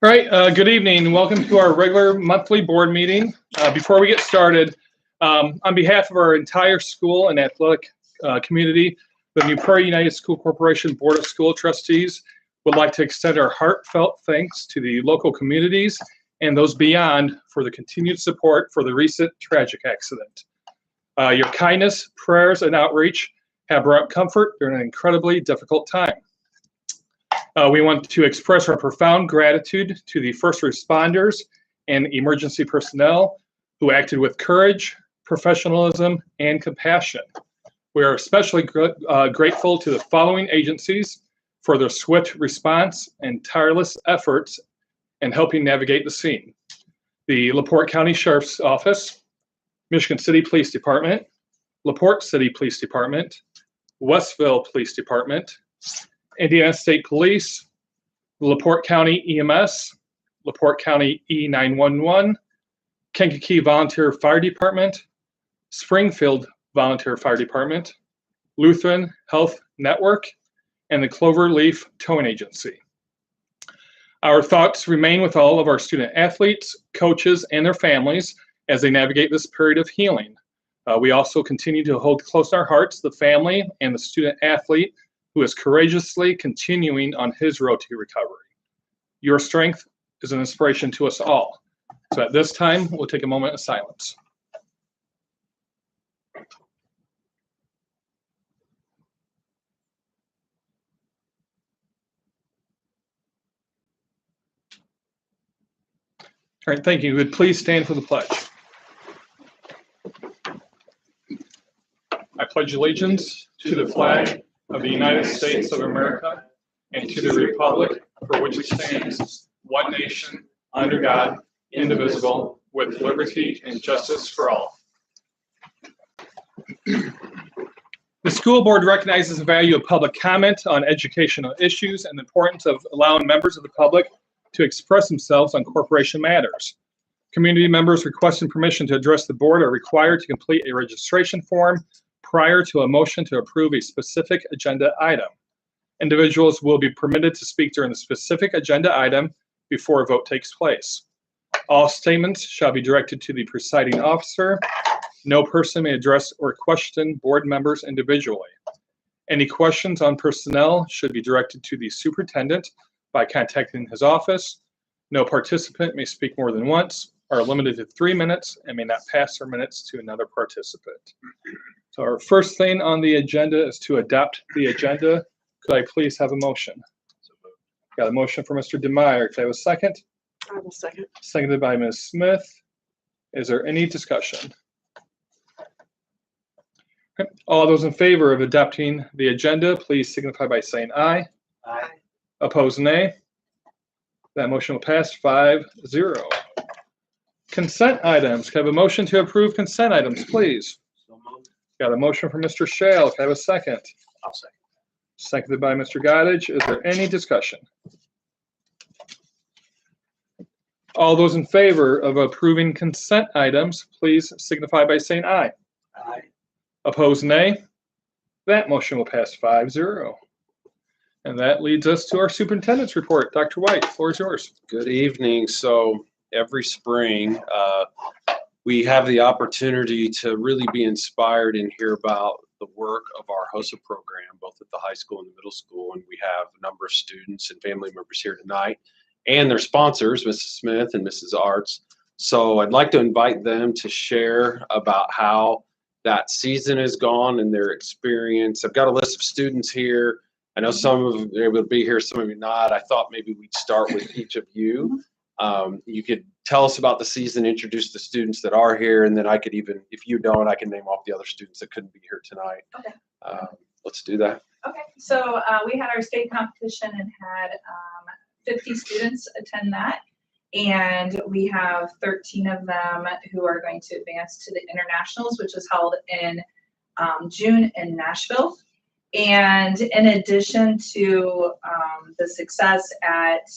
All right, good evening. Welcome to our regular monthly board meeting. Before we get started, on behalf of our entire school and athletic community, the New Prairie United School Corporation Board of School Trustees would like to extend our heartfelt thanks to the local communities and those beyond for the continued support for the recent tragic accident. Your kindness, prayers, and outreach have brought comfort during an incredibly difficult time. We want to express our profound gratitude to the first responders and emergency personnel who acted with courage, professionalism, and compassion. We are especially grateful to the following agencies for their swift response and tireless efforts in helping navigate the scene: the LaPorte County Sheriff's Office, Michigan City Police Department, LaPorte City Police Department, Westville Police Department, Indiana State Police, LaPorte County EMS, LaPorte County E911, Kankakee Volunteer Fire Department, Springfield Volunteer Fire Department, Lutheran Health Network, and the Cloverleaf Towing Agency. Our thoughts remain with all of our student athletes, coaches, and their families as they navigate this period of healing. We also continue to hold close in our hearts the family and the student athlete who is courageously continuing on his road to recovery. Your strength is an inspiration to us all. So at this time, we'll take a moment of silence. All right, thank you. Would please stand for the pledge. I pledge allegiance to the flag of the United States of America and to the republic for which it stands, one nation, under God, indivisible, with liberty and justice for all. The school board recognizes the value of public comment on educational issues and the importance of allowing members of the public to express themselves on corporation matters. Community members requesting permission to address the board are required to complete a registration form prior to a motion to approve a specific agenda item. Individuals will be permitted to speak during the specific agenda item before a vote takes place. All statements shall be directed to the presiding officer. No person may address or question board members individually. Any questions on personnel should be directed to the superintendent by contacting his office. No participant may speak more than once, are limited to 3 minutes, and may not pass their minutes to another participant. So our first thing on the agenda is to adopt the agenda. Could I please have a motion? Got a motion for Mr. DeMeyer. Could I have a second? I will second. Seconded by Ms. Smith. Is there any discussion? Okay. All those in favor of adopting the agenda, please signify by saying aye. Aye. Opposed, nay. That motion will pass 5-0. Consent items. Can I have a motion to approve consent items, please? So moved. Got a motion from Mr. Shale. Can I have a second? I'll second. Seconded by Mr. Goddage. Is there any discussion? All those in favor of approving consent items, please signify by saying aye. Aye. Opposed, nay. That motion will pass 5-0. And that leads us to our superintendent's report. Dr. White, the floor is yours. Good evening. So every spring, we have the opportunity to really be inspired and hear about the work of our HOSA program, both at the high school and the middle school. And we have a number of students and family members here tonight and their sponsors, Mrs. Smith and Mrs. Arts. So I'd like to invite them to share about how that season has gone and their experience. I've got a list of students here. I know some of you are able to be here, some of you not. I thought maybe we'd start with each of you. You could tell us about the season, introduce the students that are here, and then I could even, if you don't, I can name off the other students that couldn't be here tonight. Okay. Let's do that. Okay, so we had our state competition and had 50 students attend that. And we have 13 of them who are going to advance to the internationals, which is held in June in Nashville. And in addition to the success at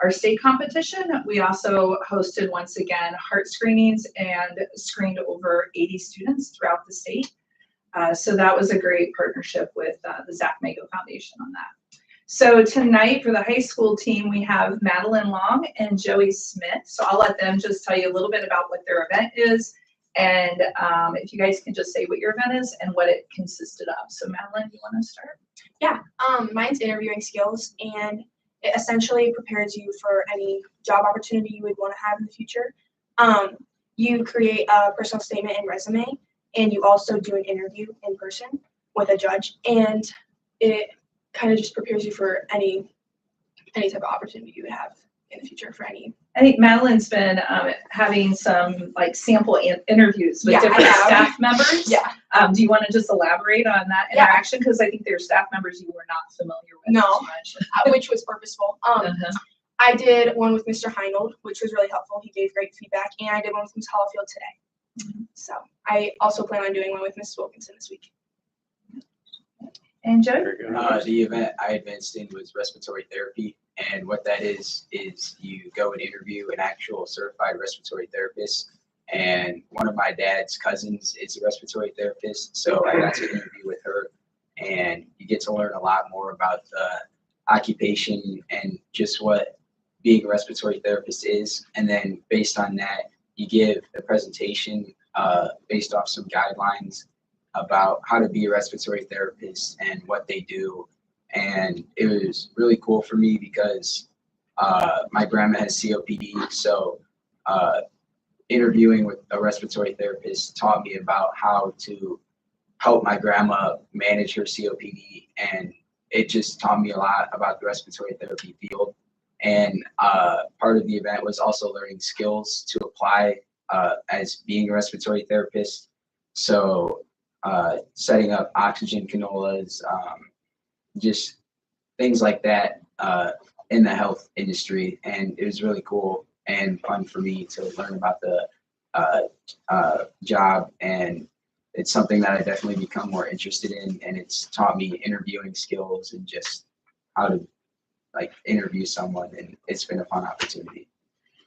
our state competition, we also hosted once again heart screenings and screened over 80 students throughout the state. So that was a great partnership with the Zach Mago Foundation on that. So tonight for the high school team, we have Madeline Long and Joey Smith. So I'll let them just tell you a little bit about what their event is. And if you guys can just say what your event is and what it consisted of. So Madeline, you want to start? Yeah, mine's interviewing skills, and it essentially prepares you for any job opportunity you would want to have in the future. You create a personal statement and resume, and you also do an interview in person with a judge, and it kind of just prepares you for any type of opportunity you would have in the future for any. I think Madeline's been having some like sample interviews with Yeah, I different have. staff members. Yeah. Do you want to just elaborate on that Yeah. interaction? Because I think there are staff members you were not familiar with No. too much. Which was purposeful. I did one with Mr. Heinold, which was really helpful. He gave great feedback, and I did one with Ms. Hollifield today. So I also plan on doing one with Mrs. Wilkinson this week. And Joe? Very good. The event I advanced in was respiratory therapy, and what that is you go and interview an actual certified respiratory therapist. And one of my dad's cousins is a respiratory therapist, so I got to interview with her, and you get to learn a lot more about the occupation and just what being a respiratory therapist is. And then based on that, you give a presentation based off some guidelines about how to be a respiratory therapist and what they do. And it was really cool for me because my grandma has COPD, so interviewing with a respiratory therapist taught me about how to help my grandma manage her COPD, and it just taught me a lot about the respiratory therapy field. And part of the event was also learning skills to apply as being a respiratory therapist. So setting up oxygen canolas, just things like that in the health industry. And it was really cool and fun for me to learn about the job. And it's something that I definitely become more interested in. And it's taught me interviewing skills and just how to like interview someone. And it's been a fun opportunity.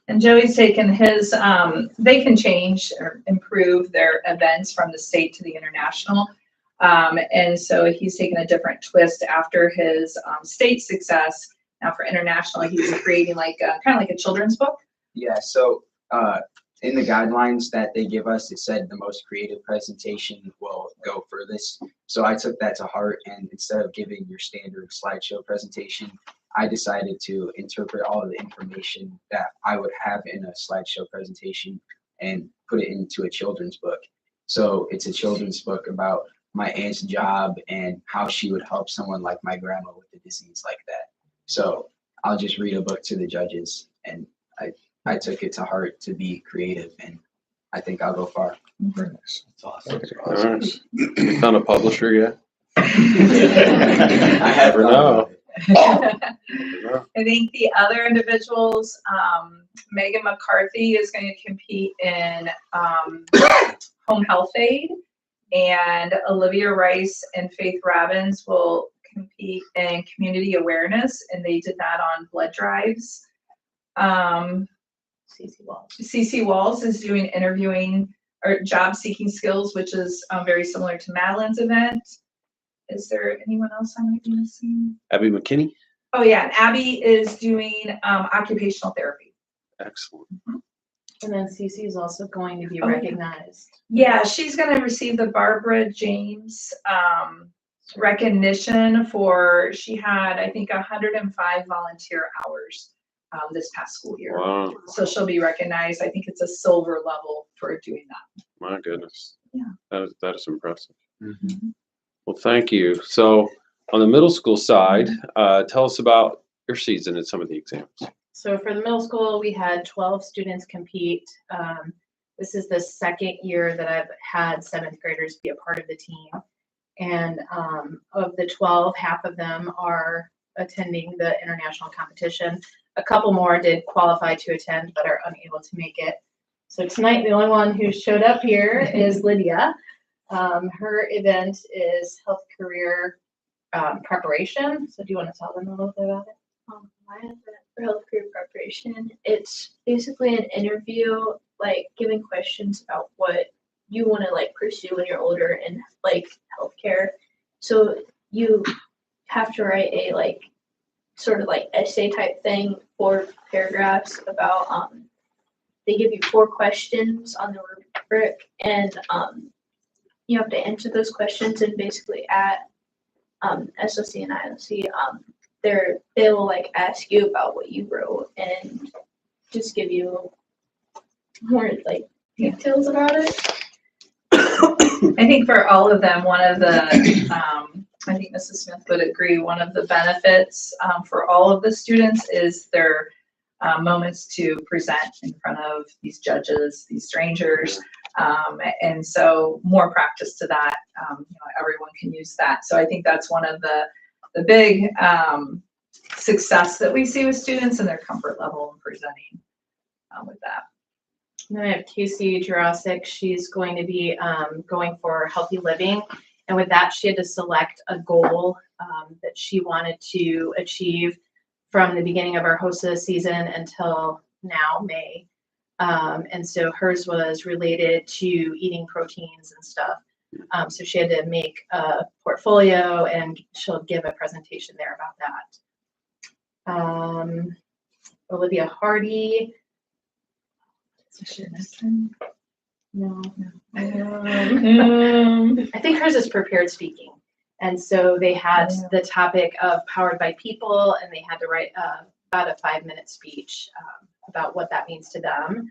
And Joey's taken his, they can change or improve their events from the state to the international. And so he's taken a different twist after his state success. Now for international, he's creating like kind of like a children's book. Yeah, so in the guidelines that they give us, it said the most creative presentation will go furthest. So I took that to heart, and instead of giving your standard slideshow presentation, I decided to interpret all of the information that I would have in a slideshow presentation and put it into a children's book. So it's a children's book about my aunt's job and how she would help someone like my grandma with a disease like that. So I'll just read a book to the judges, and I took it to heart to be creative, and I think I'll go far. That's awesome. All right. You found a publisher yet? I have Never know. I think the other individuals, Megan McCarthy is going to compete in home health aid, and Olivia Rice and Faith Robbins will compete in community awareness, and they did that on blood drives. CC Walls is doing interviewing or job seeking skills, which is very similar to Madeline's event. Is there anyone else I might be missing? Abby McKinney? Oh yeah, and Abby is doing occupational therapy. Excellent. And then Cece is also going to be Oh, yeah. recognized. Yeah, she's going to receive the Barbara James recognition for, she had, I think, 105 volunteer hours this past school year. Wow. So she'll be recognized. I think it's a silver level for doing that. My goodness. Yeah. That is impressive. Well, thank you. So on the middle school side, tell us about your season and some of the exams. So for the middle school, we had 12 students compete. This is the second year that I've had 7th graders be a part of the team. And of the 12, half of them are attending the international competition. A couple more did qualify to attend, but are unable to make it. So tonight, the only one who showed up here is Lydia. Her event is health career preparation. So do you want to tell them a little bit about it? My event for health career preparation, it's basically an interview, like giving questions about what you want to like pursue when you're older in like healthcare. So you have to write a like sort of like essay type thing, 4 paragraphs about, they give you 4 questions on the rubric, and you have to answer those questions, and basically at SOC and ILC, they will like ask you about what you wrote and just give you more like details about it. I think for all of them, one of the, I think Mrs. Smith would agree, one of the benefits for all of the students is their moments to present in front of these judges, these strangers. And so more practice to that, everyone can use that. So I think that's one of the big success that we see with students and their comfort level in presenting with that. And then I have Casey Jurasic. She's going to be going for healthy living. And with that, she had to select a goal that she wanted to achieve from the beginning of our HOSA season until now, May. And so hers was related to eating proteins and stuff. So she had to make a portfolio and she'll give a presentation there about that. Olivia Hardy. No. I think hers is prepared speaking. And so they had the topic of powered by people, and they had to write about a 5-minute speech about what that means to them.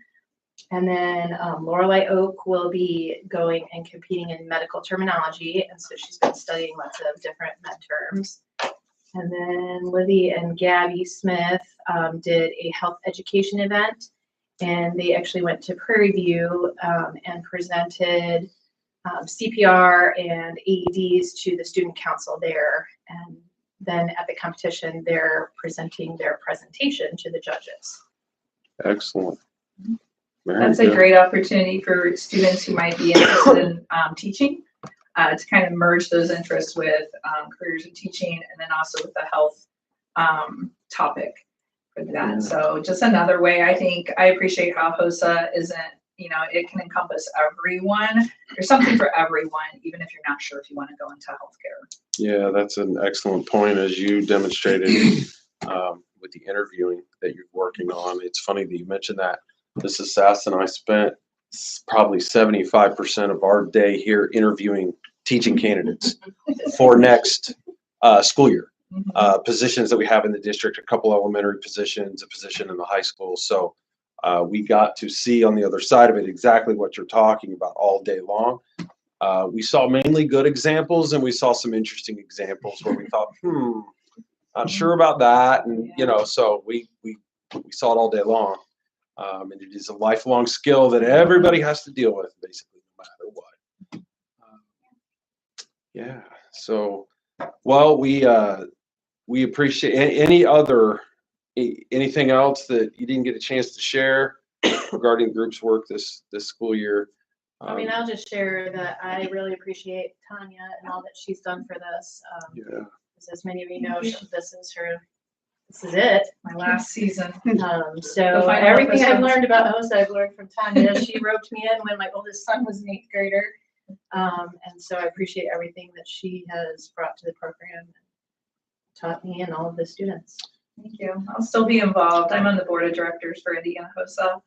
And then Lorelei Oak will be going and competing in medical terminology. And so she's been studying lots of different med terms. And then Livy and Gabby Smith did a health education event. And they actually went to Prairie View and presented CPR and AEDs to the student council there. And then at the competition, they're presenting their presentation to the judges. Excellent. Very That's good. a great opportunity for students who might be interested in teaching to kind of merge those interests with careers in teaching, and then also with the health topic for that. Yeah. So just another way, I think, I appreciate how HOSA isn't, it can encompass everyone. There's something for everyone, even if you're not sure if you want to go into healthcare. Yeah, that's an excellent point, as you demonstrated with the interviewing that you're working on. It's funny that you mentioned that. Mrs. Sass and I spent probably 75% of our day here interviewing teaching candidates for next school year. Positions that we have in the district, a couple elementary positions, a position in the high school. So we got to see on the other side of it exactly what you're talking about all day long. We saw mainly good examples, and we saw some interesting examples where we thought, not sure about that. And, so we saw it all day long. And it is a lifelong skill that everybody has to deal with, basically, no matter what. Yeah. So, well, we appreciate anything else that you didn't get a chance to share regarding groups work this school year. I mean, I'll just share that I really appreciate Tanya and all that she's done for this. As many of you know, this is it. My last season. So final everything I've episode. learned about HOSA, I've learned from Tanya. She roped me in when my oldest son was an 8th grader. And so I appreciate everything that she has brought to the program and taught me and all of the students. Thank you. I'll still be involved. I'm on the board of directors for Indiana HOSA,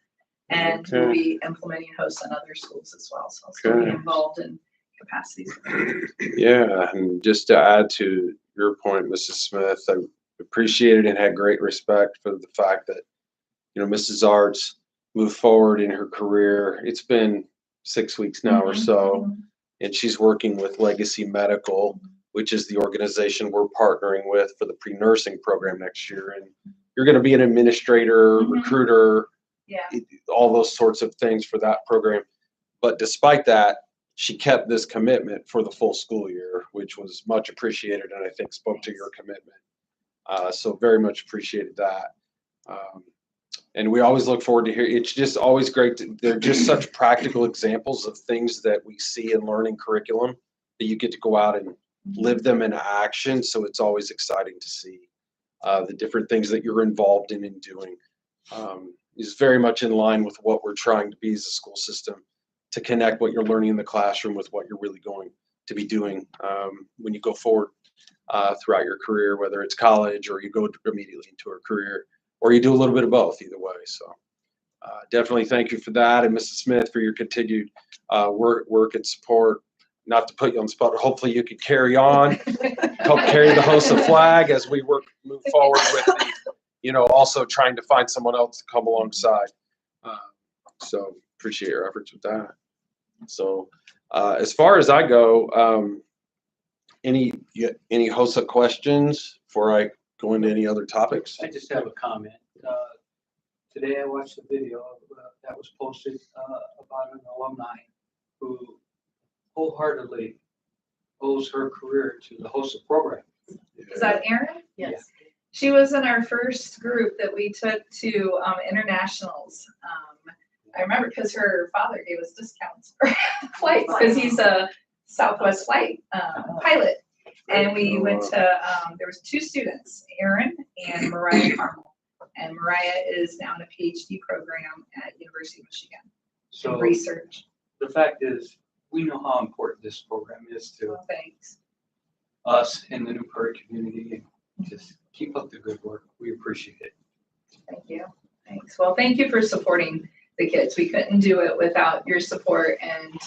and we'll be implementing HOSA in other schools as well. So I'll still be involved in capacities. Yeah, and just to add to your point, Mrs. Smith, I appreciated and had great respect for the fact that, Mrs. Arts moved forward in her career. It's been 6 weeks now or so, and she's working with Legacy Medical, which is the organization we're partnering with for the pre-nursing program next year. And you're going to be an administrator, recruiter, all those sorts of things for that program. But despite that, she kept this commitment for the full school year, which was much appreciated, and I think spoke to your commitment. So very much appreciated that. And we always look forward to hear. It's just always great. They're just such practical examples of things that we see in learning curriculum that you get to go out and live them in action. So it's always exciting to see the different things that you're involved in and doing. Is very much in line with what we're trying to be as a school system, to connect what you're learning in the classroom with what you're really going to be doing when you go forward. throughout your career, whether it's college or you go immediately into a career, or you do a little bit of both, either way. So definitely thank you for that, and Mrs. Smith for your continued work and support. Not to put you on the spot, hopefully you could carry on, help carry the HOSA flag as we move forward with the, also trying to find someone else to come alongside. So appreciate your efforts with that. So as far as I go, any HOSA questions before I go into any other topics? I just have a comment. Today I watched a video that was posted about an alumni who wholeheartedly owes her career to the HOSA program. Is that Erin? Yes. She was in our first group that we took to internationals. I remember because her father gave us discounts for flights because he's a Southwest flight pilot. And we went to, there was 2 students, Erin and Mariah Carmel. And Mariah is now in a PhD program at University of Michigan in research. The fact is, we know how important this program is to Oh, thanks. us in the New Prairie community, and just keep up the good work. We appreciate it. Thank you. Thanks. Well, thank you for supporting the kids. We couldn't do it without your support, and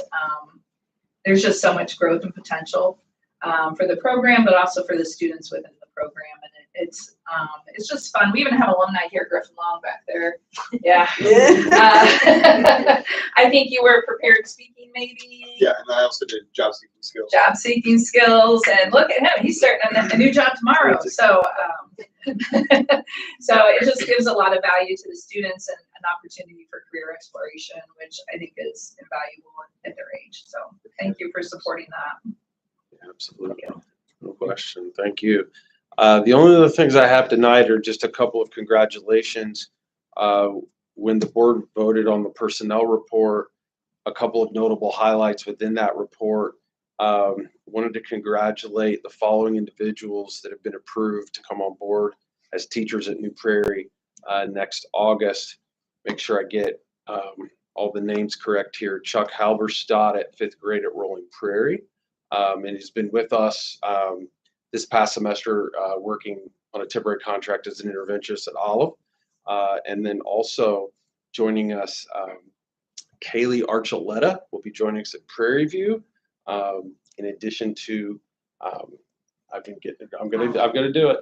there's just so much growth and potential for the program, but also for the students within the program. And it's just fun. We even have alumni here, Griffin Long back there. Yeah. I think you were prepared speaking, maybe. Yeah, and I also did job seeking skills. Job seeking skills, and look at him. He's starting a new job tomorrow. So, so it just gives a lot of value to the students and an opportunity for career exploration, which I think is invaluable at their age. So thank you for supporting that. Absolutely. No question. Thank you. The only other things I have tonight are just a couple of congratulations. When the board voted on the personnel report, a couple of notable highlights within that report. Wanted to congratulate the following individuals that have been approved to come on board as teachers at New Prairie next August. Make sure I get all the names correct here. Chuck Halberstadt at 5th grade at Rolling Prairie. And he's been with us this past semester working on a temporary contract as an interventionist at Olive. And then also joining us, Kaylee Archuleta will be joining us at Prairie View. In addition to, I'm gonna do it.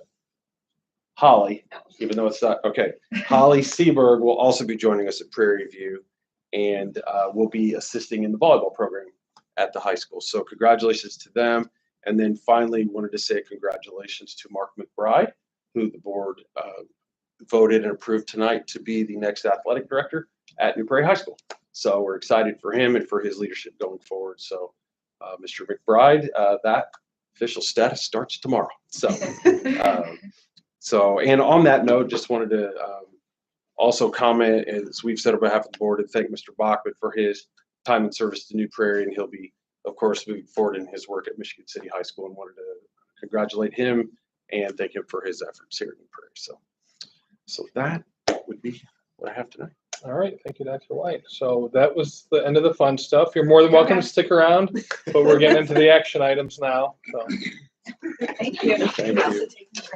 Holly, even though it's not, okay. Holly Seberg will also be joining us at Prairie View and will be assisting in the volleyball program at the high school. So congratulations to them. And then finally wanted to say congratulations to Mark McBride, who the board voted and approved tonight to be the next athletic director at New Prairie High School. So we're excited for him and for his leadership going forward. So Mr. McBride, that official status starts tomorrow. So, and on that note, just wanted to also comment, as we've said on behalf of the board, and thank Mr. Bachman for his time and service to New Prairie, and he'll be, of course, moving forward in his work at Michigan City High School, and wanted to congratulate him and thank him for his efforts here at New Prairie. So that would be what I have tonight. All right, thank you, Dr. White. So that was the end of the fun stuff. You're more than welcome to stick around, but we're getting into the action items now. So Thank you. Thank you.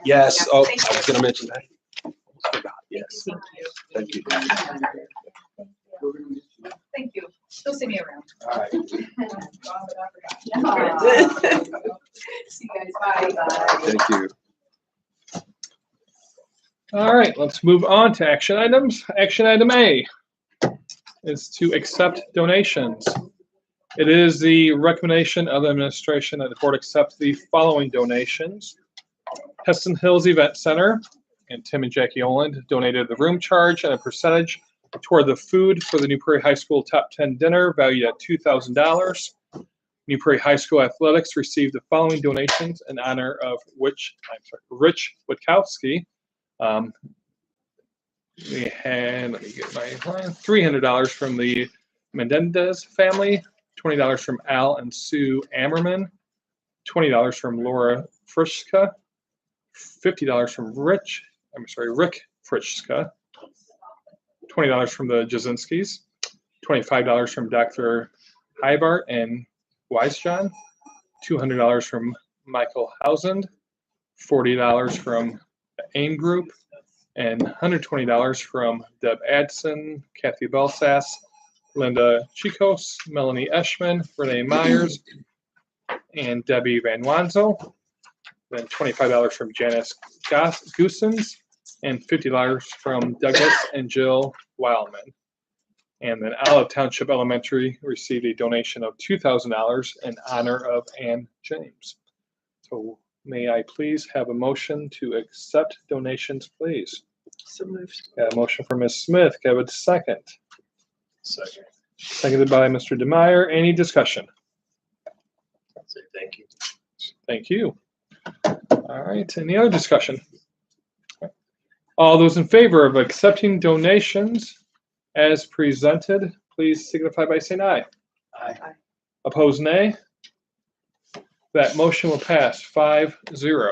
Yes. Oh, I was going to mention that. Almost forgot. Yes. Thank you. Thank you. She'll see me around. All right. See you guys. Bye. Thank you. all right, let's move on to action items. Action item A is to accept donations. It is the recommendation of the administration that the board accept the following donations. Heston Hills Event Center and Tim and Jackie Oland donated the room charge and a percentage toward the food for the New Prairie High School Top 10 dinner valued at $2,000. New Prairie High School Athletics received the following donations in honor of Rich Witkowski. We had, let me get my line, $300 from the Mendendez family, $20 from Al and Sue Ammerman, $20 from Laura Frischka, $50 from Rick Frischka, $20 from the Jasinskis, $25 from Dr. Hybart and Weisjohn, $200 from Michael Hausend, $40 from the AIM Group, and $120 from Deb Adson, Kathy Belsass, Linda Chicos, Melanie Eschman, Renee Myers, and Debbie Van Wanzo. Then $25 from Janice Goosens, and $50 from Douglas and Jill Wildman. And then Olive Township Elementary received a donation of $2,000 in honor of Ann James. So may I please have a motion to accept donations, please? So moved. Got a motion from Ms. Smith. Can I have a second? Second. Seconded by Mr. Demeyer. Any discussion? Say thank you. Thank you. All right, any other discussion? All those in favor of accepting donations as presented, please signify by saying aye. Aye. Opposed, nay. That motion will pass 5-0.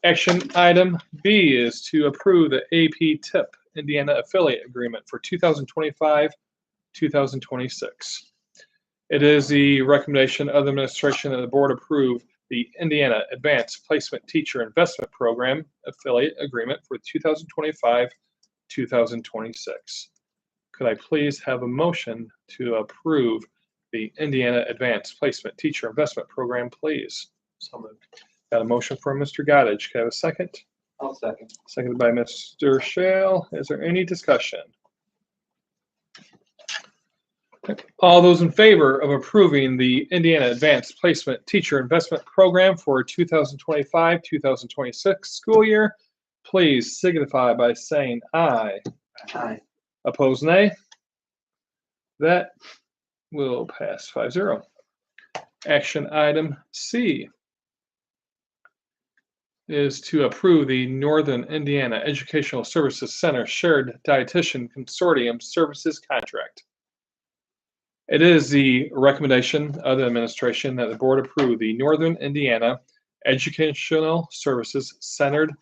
Action item B is to approve the AP TIP Indiana Affiliate Agreement for 2025-2026. It is the recommendation of the administration that the board approve the Indiana Advanced Placement Teacher Investment Program Affiliate Agreement for 2025-2026. Could I please have a motion to approve the Indiana Advanced Placement Teacher Investment Program, please? So moved. Got a motion from Mr. Goddage. Can I have a second? I'll second. Seconded by Mr. Shale. Is there any discussion? All those in favor of approving the Indiana Advanced Placement Teacher Investment Program for 2025-2026 school year, please signify by saying aye. Aye. Opposed, nay. That will pass 5-0. Action item C is to approve the Northern Indiana Educational Services Center Shared Dietitian Consortium Services Contract. It is the recommendation of the administration that the board approve the Northern Indiana Educational Services Centered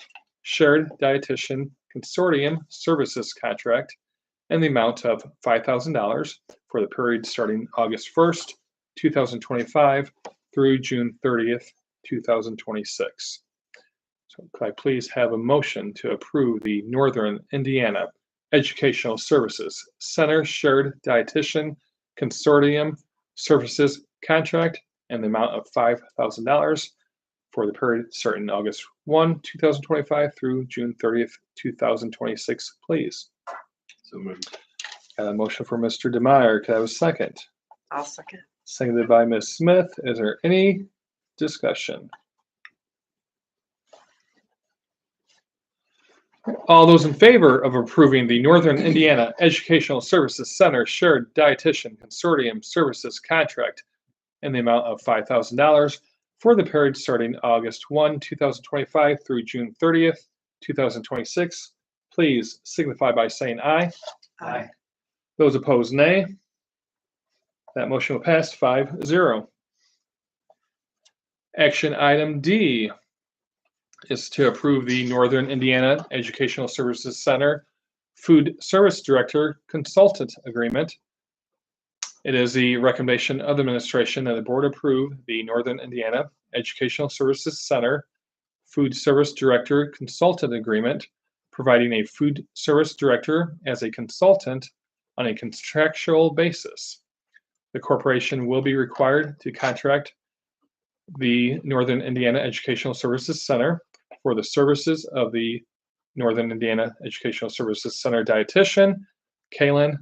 Shared Dietitian Consortium Services Contract in the amount of $5,000 for the period starting August 1st, 2025 through June 30th, 2026. So could I please have a motion to approve the Northern Indiana Educational Services Center Shared Dietitian Consortium Services Contract in the amount of $5,000 for the period starting August 1, 2025 through June 30th, 2026, please? So moved. Got a motion for Mr. Demeyer. Could I have a second? I'll second. Seconded by Ms. Smith. Is there any discussion? All those in favor of approving the Northern Indiana Educational Services Center Shared Dietitian Consortium Services Contract in the amount of $5,000 for the period starting August 1, 2025 through June 30th, 2026, please signify by saying aye. Aye. Those opposed, nay. That motion will pass 5-0. Action item D is to approve the Northern Indiana Educational Services Center Food Service Director Consultant Agreement. It is the recommendation of the administration that the board approve the Northern Indiana Educational Services Center Food Service Director Consultant Agreement, providing a food service director as a consultant on a contractual basis. The corporation will be required to contract the Northern Indiana Educational Services Center for the services of the Northern Indiana Educational Services Center dietitian, Kaylin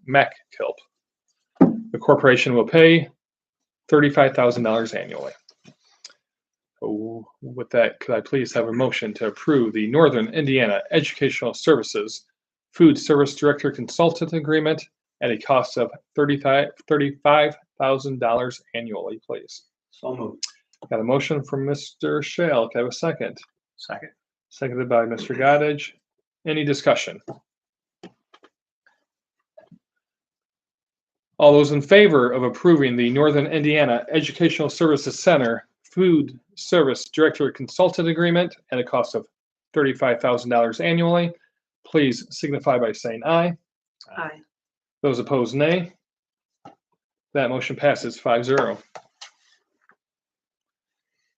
McKilp. The corporation will pay $35,000 annually. So with that, could I please have a motion to approve the Northern Indiana Educational Services Food Service Director Consultant Agreement at a cost of $35,000 annually, please? So moved. Got a motion from Mr. Shale. Can I have a second? Second. Seconded by Mr. Goddage. Any discussion? All those in favor of approving the Northern Indiana Educational Services Center Food Service Director Consultant Agreement at a cost of $35,000 annually, please signify by saying aye. Aye. Those opposed, nay. That motion passes 5-0.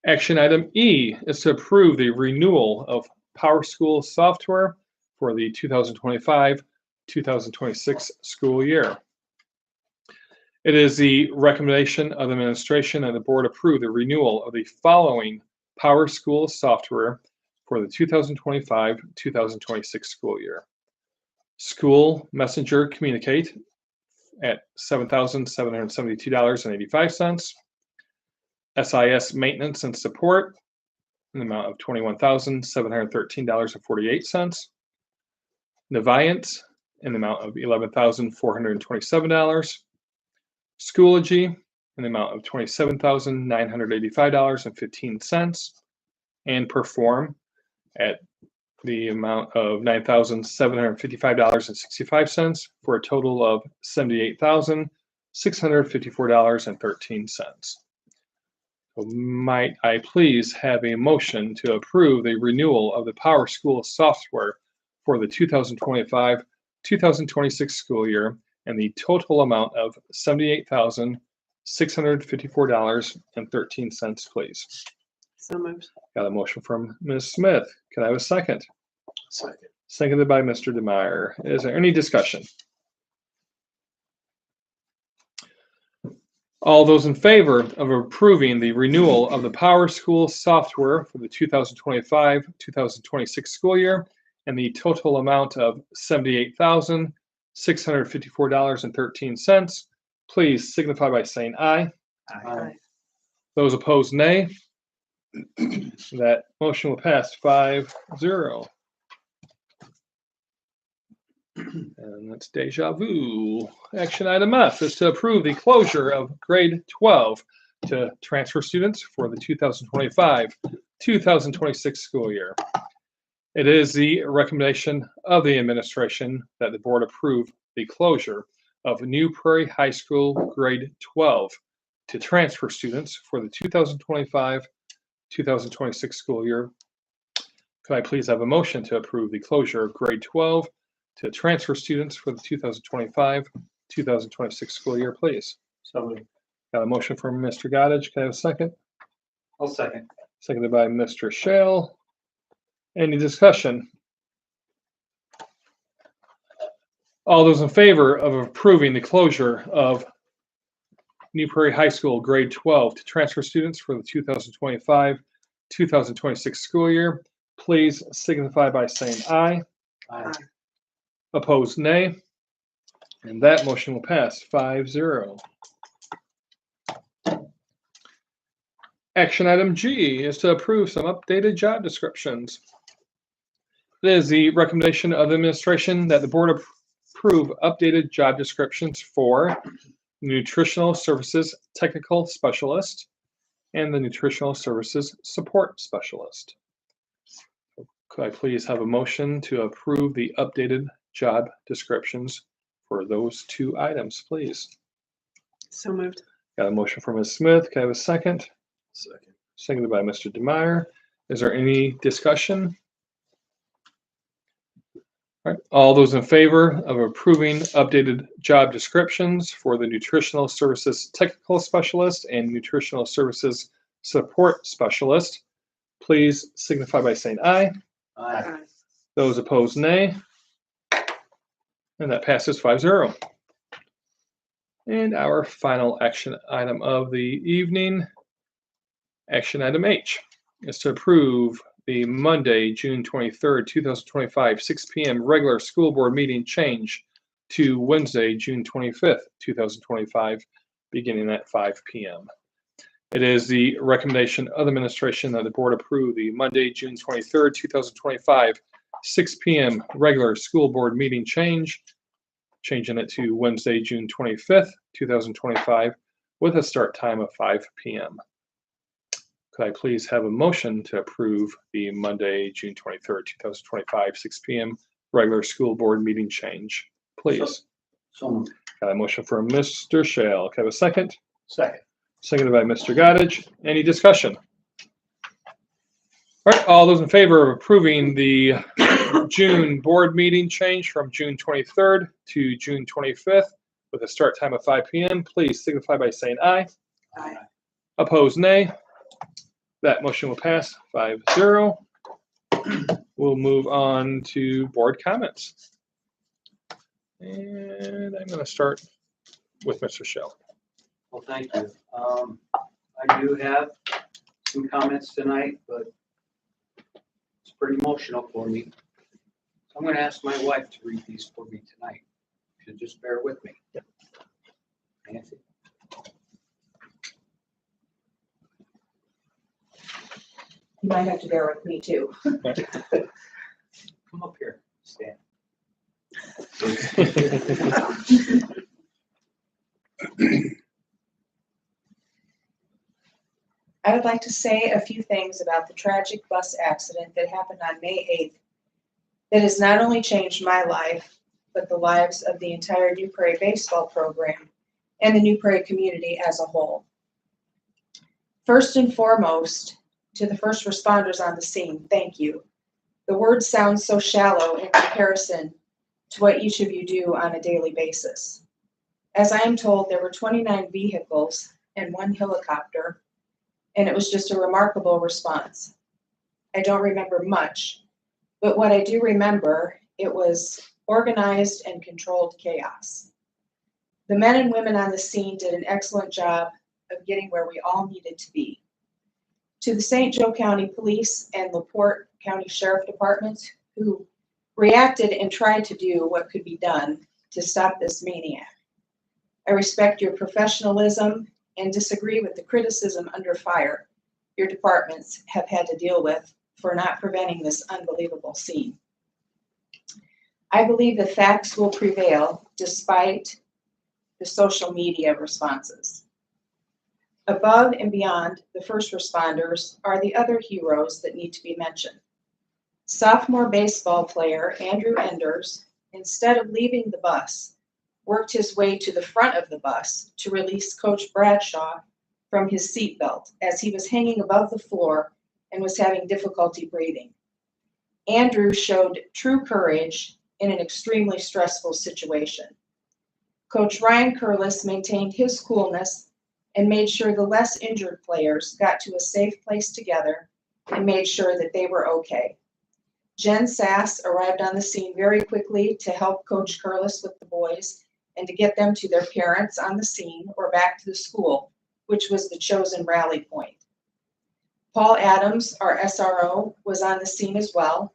Action item E is to approve the renewal of PowerSchool software for the 2025-2026 school year. It is the recommendation of the administration and the board approve the renewal of the following PowerSchool software for the 2025-2026 school year. School Messenger Communicate at $7,772.85. SIS Maintenance and Support in the amount of $21,713.48. Navient in the amount of $11,427. Schoology in the amount of $27,985.15. And Perform at the amount of $9,755.65 for a total of $78,654.13. So might I please have a motion to approve the renewal of the PowerSchool software for the 2025-2026 school year and the total amount of $78,654.13, please. So moved. Got a motion from Ms. Smith. Can I have a second? Second. Seconded by Mr. DeMeyer. Is there any discussion? All those in favor of approving the renewal of the PowerSchool software for the 2025-2026 school year and the total amount of $78,654.13, please signify by saying aye. Aye. Those opposed, nay. That motion will pass 5-0. And that's deja vu. Action item F is to approve the closure of grade 12 to transfer students for the 2025-2026 school year. It is the recommendation of the administration that the board approve the closure of New Prairie High School grade 12 to transfer students for the 2025-2026 school year. Could I please have a motion to approve the closure of grade 12 to transfer students for the 2025-2026 school year, please? So moved. Got a motion from Mr. Goddage. Can I have a second? I'll second. Seconded by Mr. Shale. Any discussion? All those in favor of approving the closure of New Prairie High School grade 12 to transfer students for the 2025-2026 school year, please signify by saying aye. Aye. Opposed, nay. And that motion will pass 5-0. Action item G is to approve some updated job descriptions. It is the recommendation of the administration that the board approve updated job descriptions for Nutritional Services Technical Specialist and the Nutritional Services Support Specialist. Could I please have a motion to approve the updated job descriptions for those two items, please? So moved. Got a motion from Ms. Smith. Can I have a second? Second. Seconded by Mr. DeMeyer. Is there any discussion? All right. All those in favor of approving updated job descriptions for the Nutritional Services Technical Specialist and Nutritional Services Support Specialist, please signify by saying aye. Aye. Those opposed, nay. And that passes 5-0. And our final action item of the evening, action item H, is to approve the Monday, June 23rd, 2025, 6 p.m. regular school board meeting change to Wednesday, June 25th, 2025, beginning at 5 p.m. It is the recommendation of the administration that the board approve the Monday, June 23rd, 2025, 6 p.m. regular school board meeting change, changing it to Wednesday, June 25th, 2025, with a start time of 5 p.m. Could I please have a motion to approve the Monday, June 23rd, 2025, 6 p.m. regular school board meeting change, please? So moved. Got a motion from Mr. Shale. Can I have a second? Second. Seconded by Mr. Goddage. Any discussion? All right, all those in favor of approving the June board meeting change from June 23rd to June 25th with a start time of 5 p.m., please signify by saying aye. Aye. Opposed, nay. That motion will pass 5-0. We'll move on to board comments. And I'm going to start with Mr. Shell. Well, thank you. I do have some comments tonight, but it's pretty emotional for me. So I'm going to ask my wife to read these for me tonight. If you'll just bear with me. Nancy? You might have to bear with me too. Come up here, Stan. I would like to say a few things about the tragic bus accident that happened on May 8th that has not only changed my life, but the lives of the entire New Prairie baseball program and the New Prairie community as a whole. First and foremost, to the first responders on the scene, thank you. The word sounds so shallow in comparison to what each of you do on a daily basis. As I am told, there were 29 vehicles and 1 helicopter, and it was just a remarkable response. I don't remember much, but what I do remember, it was organized and controlled chaos. The men and women on the scene did an excellent job of getting where we all needed to be. To the St. Joe County Police and LaPorte County Sheriff Departments who reacted and tried to do what could be done to stop this maniac. I respect your professionalism and disagree with the criticism under fire your departments have had to deal with for not preventing this unbelievable scene. I believe the facts will prevail despite the social media responses. Above and beyond the first responders are the other heroes that need to be mentioned. Sophomore baseball player Andrew Enders, instead of leaving the bus, worked his way to the front of the bus to release Coach Bradshaw from his seatbelt as he was hanging above the floor and was having difficulty breathing. Andrew showed true courage in an extremely stressful situation. Coach Ryan Curlis maintained his coolness and made sure the less injured players got to a safe place together and made sure that they were okay. Jen Sass arrived on the scene very quickly to help Coach Curlis with the boys and to get them to their parents on the scene or back to the school, which was the chosen rally point. Paul Adams, our SRO, was on the scene as well,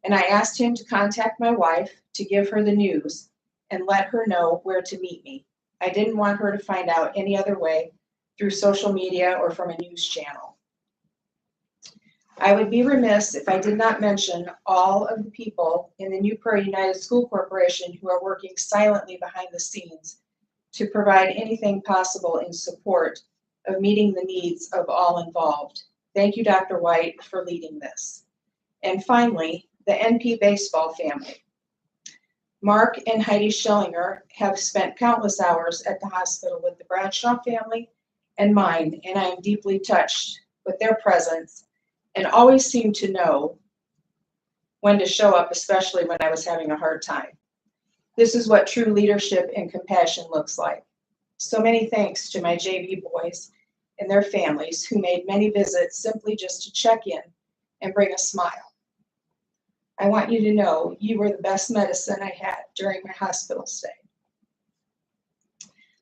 and I asked him to contact my wife to give her the news and let her know where to meet me. I didn't want her to find out any other way through social media or from a news channel. I would be remiss if I did not mention all of the people in the New Prairie United School Corporation who are working silently behind the scenes to provide anything possible in support of meeting the needs of all involved. Thank you, Dr. White, for leading this. And finally, the NP baseball family. Mark and Heidi Schillinger have spent countless hours at the hospital with the Bradshaw family and mine, and I am deeply touched with their presence and always seem to know when to show up, especially when I was having a hard time. This is what true leadership and compassion looks like. So many thanks to my JV boys and their families who made many visits simply just to check in and bring a smile. I want you to know you were the best medicine I had during my hospital stay.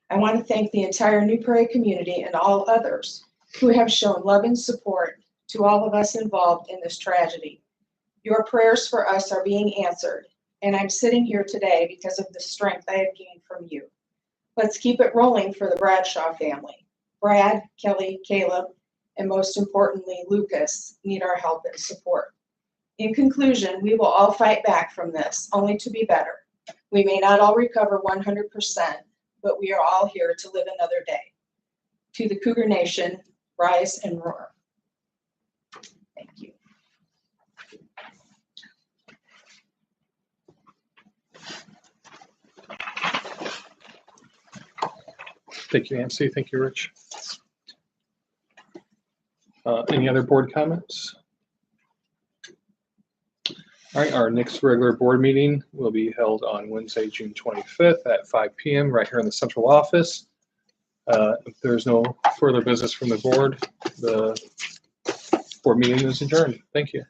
I want to thank the entire New Prairie community and all others who have shown love and support to all of us involved in this tragedy. Your prayers for us are being answered, and I'm sitting here today because of the strength I have gained from you. Let's keep it rolling for the Bradshaw family. Brad, Kelly, Caleb, and most importantly, Lucas need our help and support. In conclusion, we will all fight back from this, only to be better. We may not all recover 100%, but we are all here to live another day. To the Cougar Nation, rise and roar. Thank you. Thank you, Nancy. Thank you, Rich. Any other board comments? All right, our next regular board meeting will be held on Wednesday, June 25th at 5 p.m. right here in the central office. If there's no further business from the board, the Board meeting is adjourned. Thank you.